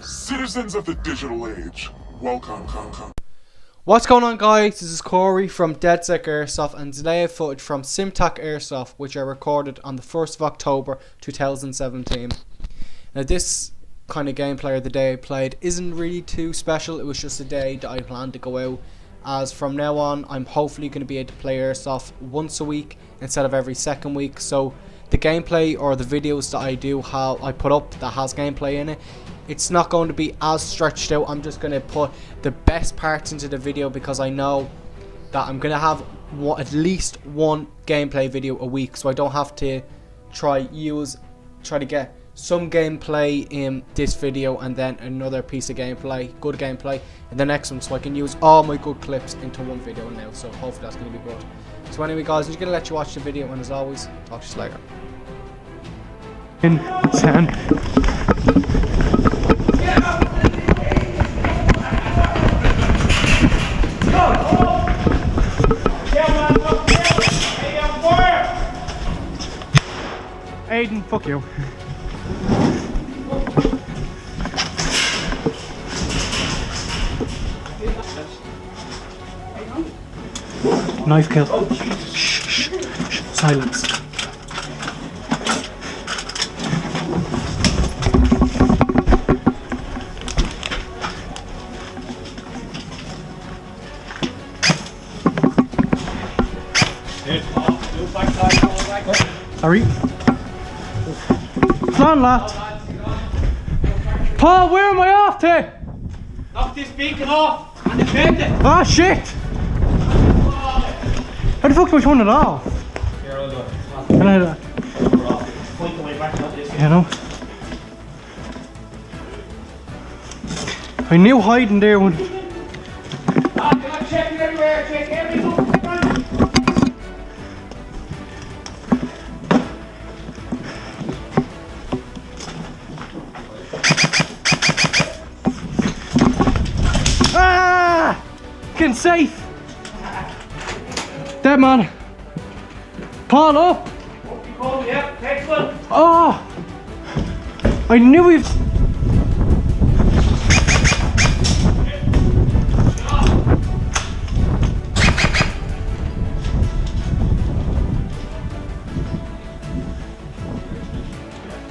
Citizens of the digital age, welcome. What's going on, guys? This is Corey from DeadSec Airsoft, and today I have footage from Sim-Tac Airsoft, which I recorded on the 1st of October 2017. Now, this kind of gameplay, or the day I played, isn't really too special. It was just a day that I planned to go out, as from now on I'm hopefully going to be able to play Airsoft once a week instead of every second week. So the gameplay or the videos that I put up that has gameplay in it, it's not going to be as stretched out. I'm just going to put the best parts into the video, because I know that I'm going to have at least one gameplay video a week, so I don't have to try to get some gameplay in this video and then another piece of gameplay, good gameplay, in the next one, so I can use all my good clips into one video now. So hopefully that's going to be good. So anyway, guys, I'm just going to let you watch the video, and as always, talk to you later. In 10. Aiden, fuck you. Knife kill. Shh. Silence. Sorry. Come on, lads. Paul, where am I off to? Knock this beacon off and defend it. Ah, shit. How the fuck do I turn it off? Here, I'll do it. Can I do that? Point the way back up this. You know? I knew hiding there would. Check it everywhere. Check everything. Fucking safe! Dead man! Paul up! Yep, excellent. Oh! I knew he.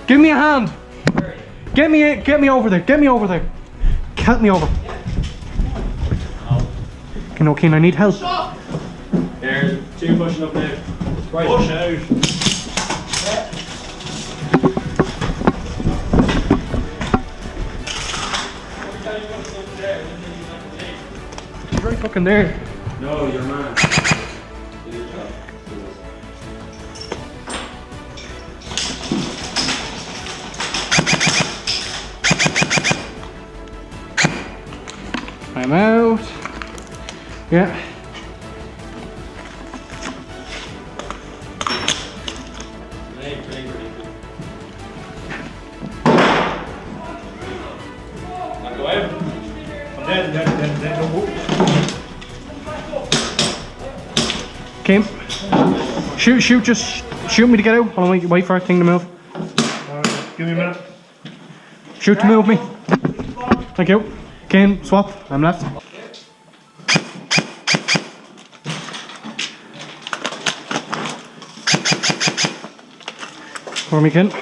Give me a hand! Get me over there, get me over there! Help me over. Okay, Keen, I need help. There's two pushing up now. Right. Push out. He's right fucking there. No, you're man. Do your job. I'm out. Yeah. Kim, shoot, just shoot me to get out. Hold on, wait for a thing to move. Give me a minute. Shoot to move me. Thank you. Kim, swap. I'm left. For me, Ken.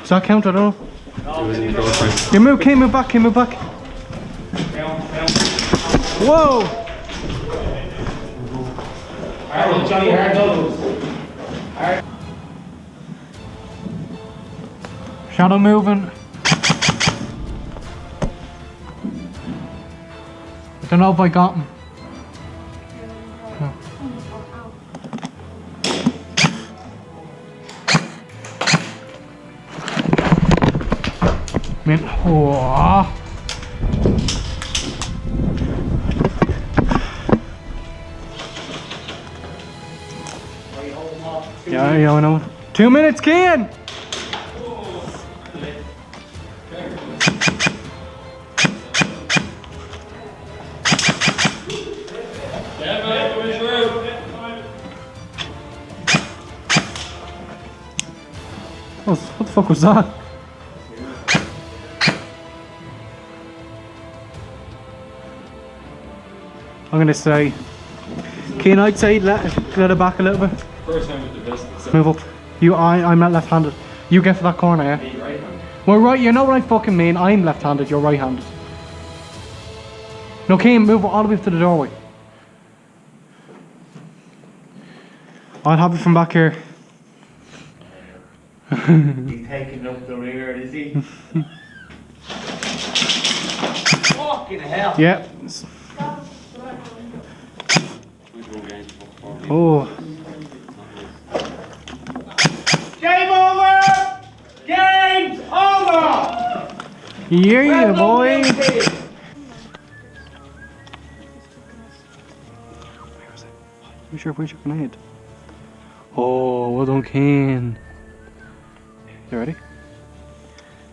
Does that count? I don't know. You move, Kim, move back, Whoa! Shadow moving. I don't know if I got him. No. Oh. Yeah, I know. 2 minutes, Kian! fuck was that? I'm gonna say, Keen, I'd say let it back a little bit. First time with the best. Move up. I'm not left-handed. You get for that corner, yeah? Me right hand. Well, right, you know what I fucking mean. I'm left-handed, you're right-handed. No, Keen, move all the way up to the doorway. I'll have it from back here. He's taking up the rear, is he? Fucking hell! Yeah. Oh. Game over! Game's over! Yeah, boy. Where's your grenade? Oh, well done, Kane. You ready?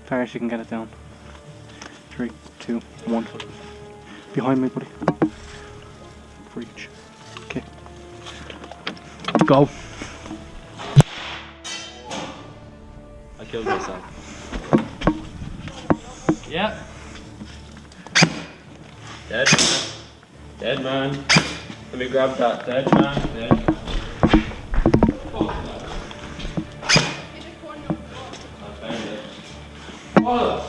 Fast, you can get it down. 3, 2, 1. Behind me, buddy. For each. Okay. Go. I killed myself. Yeah. Dead man. Dead man. Let me grab that. Dead man. Dead. Oh, I found it. Oh.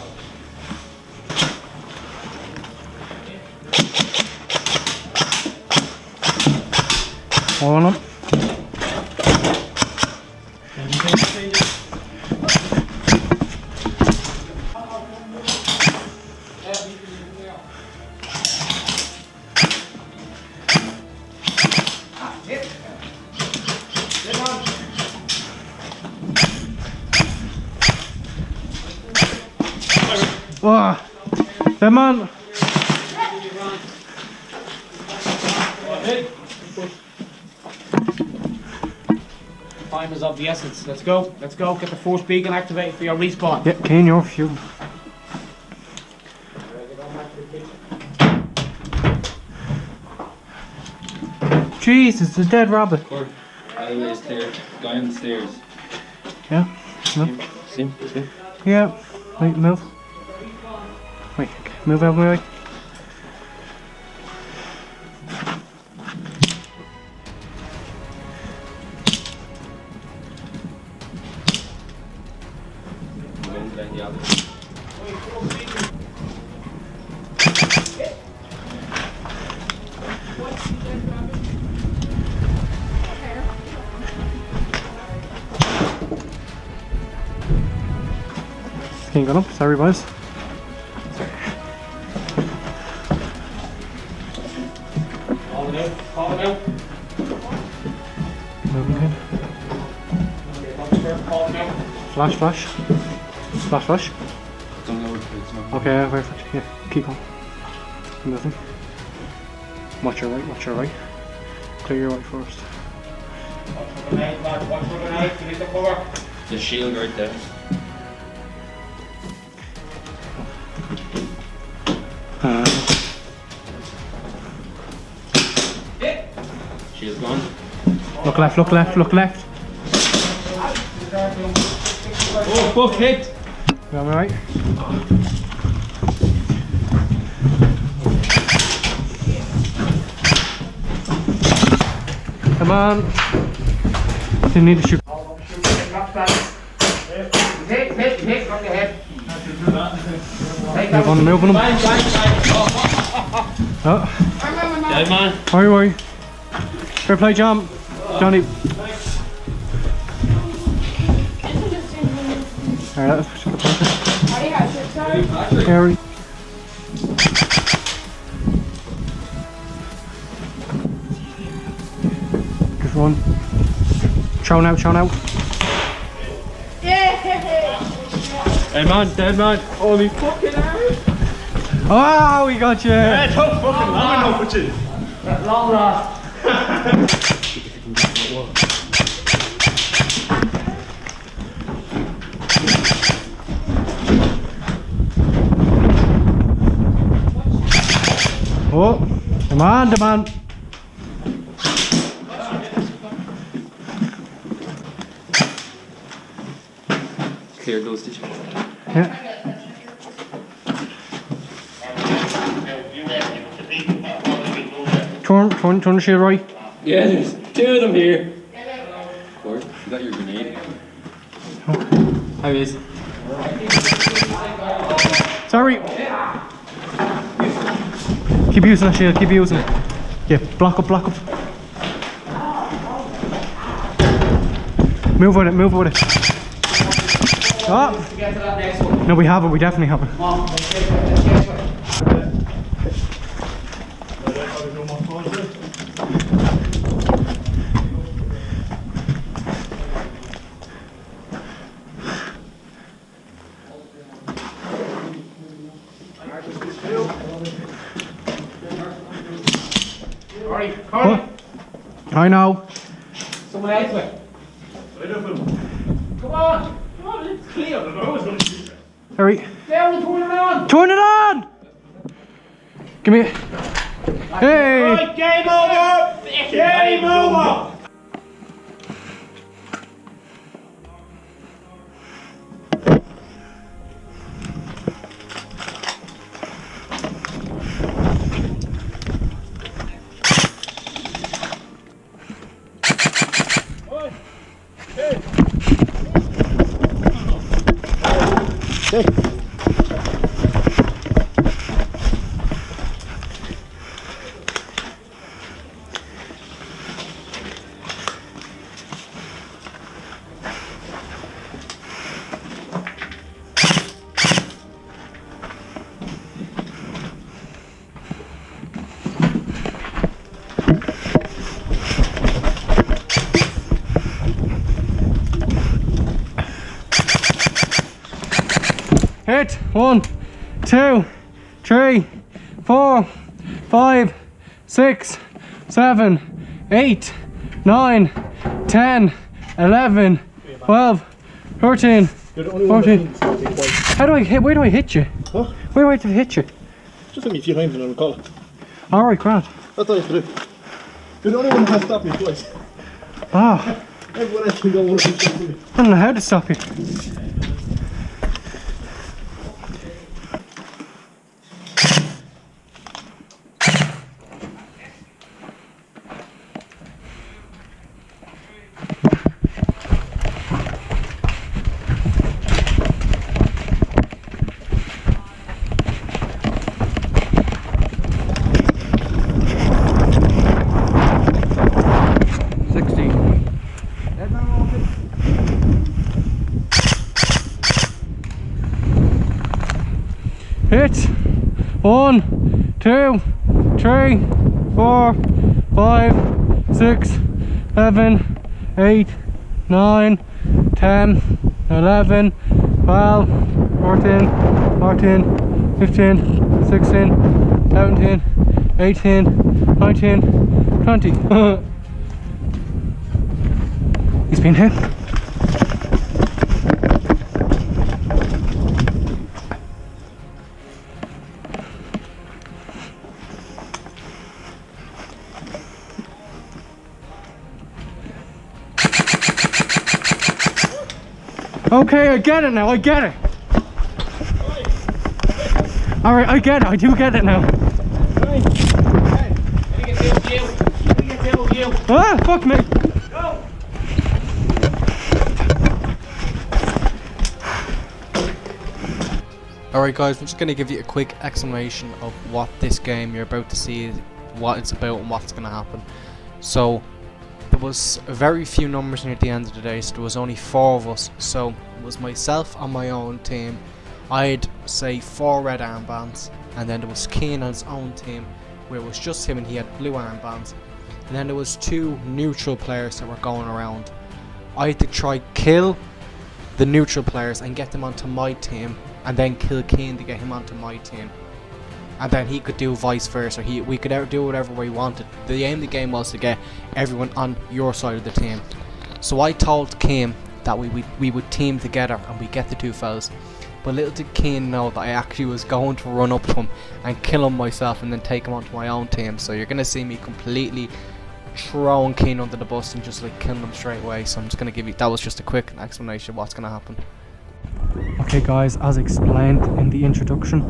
Hold on. Oh, that man. Time is of the essence. Let's go. Let's go. Get the force beacon activated for your respawn. Yeah, Kane, you're fuel. Jesus, the dead rabbit. Alleyway stairs. Guy on the stairs. Yeah, no. See? Yeah, wait, move. Wait, move out of my way. Can't get up, sorry boys. Call it out. Call it out. Moving in. Call it out. Flash, flash. Flash, flash. Okay, wait for it. Yeah, keep on. Moving. Watch your right, watch your right. Clear your right first. Grenade, lad. Watch for grenade. You need the cover. The shield right there. Shield's gone. Look left, look left, look left. Oh, fuck, hit! You on my right? Come on. You need to shoot. Hit, on the head. Move on, move on. Oh, Dead man. worry. Fair play, John. Johnny. Alright, that's the Harry. Just run. Chow now, chow now. Dead man, dead man. Holy fucking hell. Oh, we got you. Don't fucking long enough with you. Long last. Oh, come on, come on. cleared those, did you? Yeah. Turn the shield right. Yeah, there's two of them here. Of course, you got your grenade. How is? Sorry. Keep using that shield, keep using it. Yeah, block up, block up. Move with it, move with it. Oh! No, we have it, we definitely have it. Corey, I know. someone else with. Come on, it's clear. Hurry. Down and turn it on. Turn it on! Give me it. Hey! Right, game over. Game over. Hit. 1, 2, 3, 4, 5, 6, 7, 8, 9, 10, 11, 12, 13, 14. How do I hit? Where do I hit you? Huh? Where do I have to hit you? Just hit me a few times and I'll call it. Alright, Grant. That's all you have to do. You're the only one who has stopped me twice. Ah, Everyone else can go one of these things. I don't know how to stop you. Hit. 1, 2, 3, 4, 5, 6, 7, 8, 9, 10, 11, 12, 14, 14, 15, 16, 17, 18, 19, 20. He's been hit. Okay, I get it now, I get it. Alright, I get it, I do get it now. Ah, fuck me. Alright guys, I'm just going to give you a quick explanation of what this game you're about to see, what it's about and what's going to happen. So, there was very few numbers near the end of the day, so there was only 4 of us. So, it was myself on my own team. I'd say 4 red armbands, and then there was Keane on his own team, where it was just him and he had blue armbands. And then there was 2 neutral players that were going around. I had to try kill the neutral players and get them onto my team, and then kill Keane to get him onto my team. And then he could do vice versa. We could do whatever we wanted. The aim of the game was to get everyone on your side of the team. So I told Keane that we would team together and we get the 2 fellas. But little did Keane know that I actually was going to run up to him and kill him myself and then take him onto my own team. So you're gonna see me completely throwing Keane under the bus and just like killing him straight away. So I'm just gonna give you, that was just a quick explanation of what's gonna happen. Okay guys, as explained in the introduction,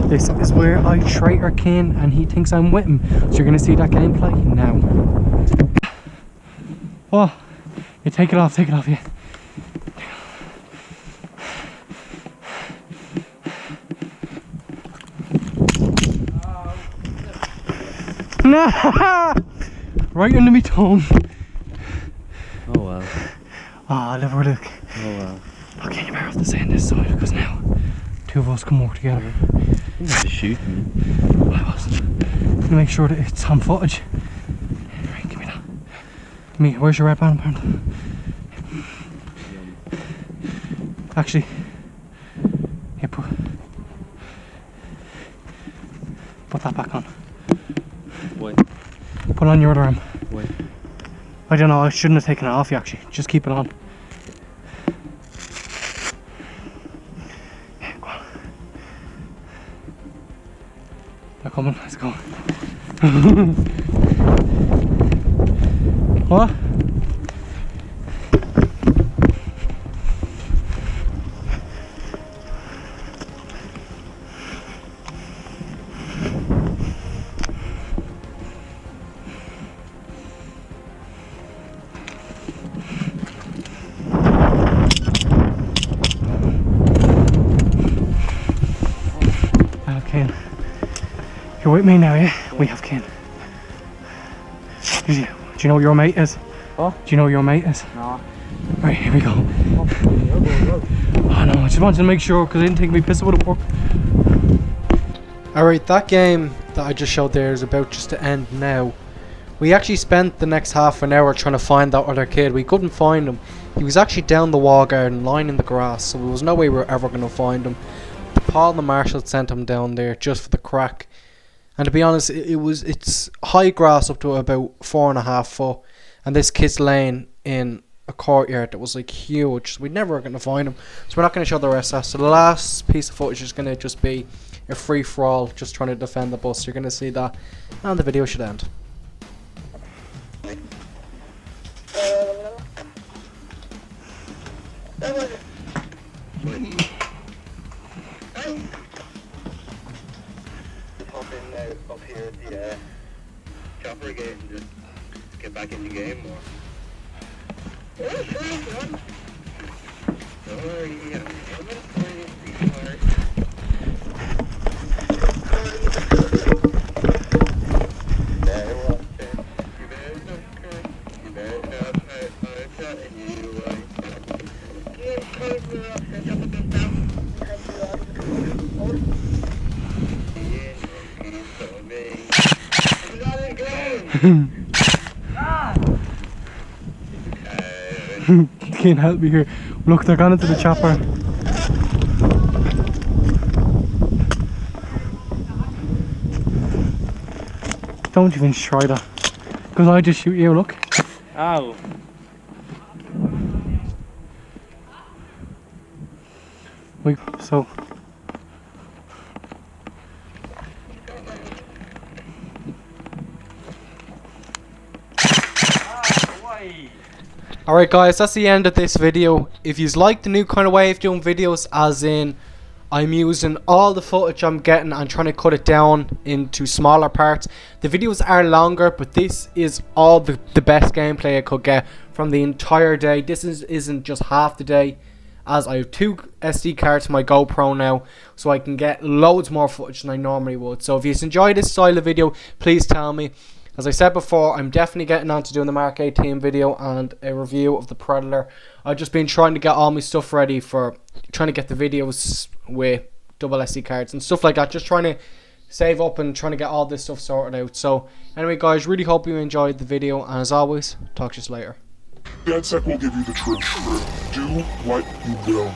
this is where I traitor Ken and he thinks I'm with him. So you're going to see that gameplay now. Oh, you take it off, yeah. Nah! Right under me tongue. Oh well. Ah, never look. Oh well. Okay, you better have to stay on this side because now two of us can work together. You have to shoot me. I was gonna make sure that it's on footage. Right, give me that. Me, where's your red band? Actually, yeah, put that back on. Wait. Put on your other arm. Wait. I don't know, I shouldn't have taken it off you actually. Just keep it on. Yeah, go on. They're coming, let's go. What? Ken. You're with me now, yeah? We have Ken. Do you know what your mate is? What? Do you know what your mate is? No. Right, here we go. Oh no, I just wanted to make sure because I didn't think me pistol would have worked. Alright, that game that I just showed there is about just to end now. We actually spent the next half an hour trying to find that other kid. We couldn't find him. He was actually down the wall garden, lying in the grass, so there was no way we were ever going to find him. Paul the Marshal sent him down there just for the crack. And to be honest, it's high grass up to about 4.5 foot. And this kid's laying in a courtyard that was like huge. So we're never going to find him. So we're not going to show the rest of that. So the last piece of footage is going to just be a free-for-all, just trying to defend the bus. You're going to see that. And the video should end. Hop in up here at the chopper gate and just get back in the game or... Yeah, sure, man. Don't worry, I'm gonna play this hard. There was it. You better not cry. You better not hurt. I'm telling you why. Keep covering up, set up a bit down. Can't help me here. Look, they're gone into the chopper. Don't even try that. Because I just shoot you, look. Ow. Wait, so. Alright guys, that's the end of this video. If you like the new kind of way of doing videos, as in I'm using all the footage I'm getting and trying to cut it down into smaller parts. The videos are longer, but this is all the best gameplay I could get from the entire day. This isn't just half the day, as I have 2 SD cards for my GoPro now, so I can get loads more footage than I normally would. So if you enjoy this style of video, please tell me. As I said before, I'm definitely getting on to doing the Mark 18 video and a review of the Predator. I've just been trying to get all my stuff ready for trying to get the videos with double SD cards and stuff like that. Just trying to save up and trying to get all this stuff sorted out. So anyway guys, really hope you enjoyed the video, and as always, talk to you later. DedSec will give you the trick. Do what you will.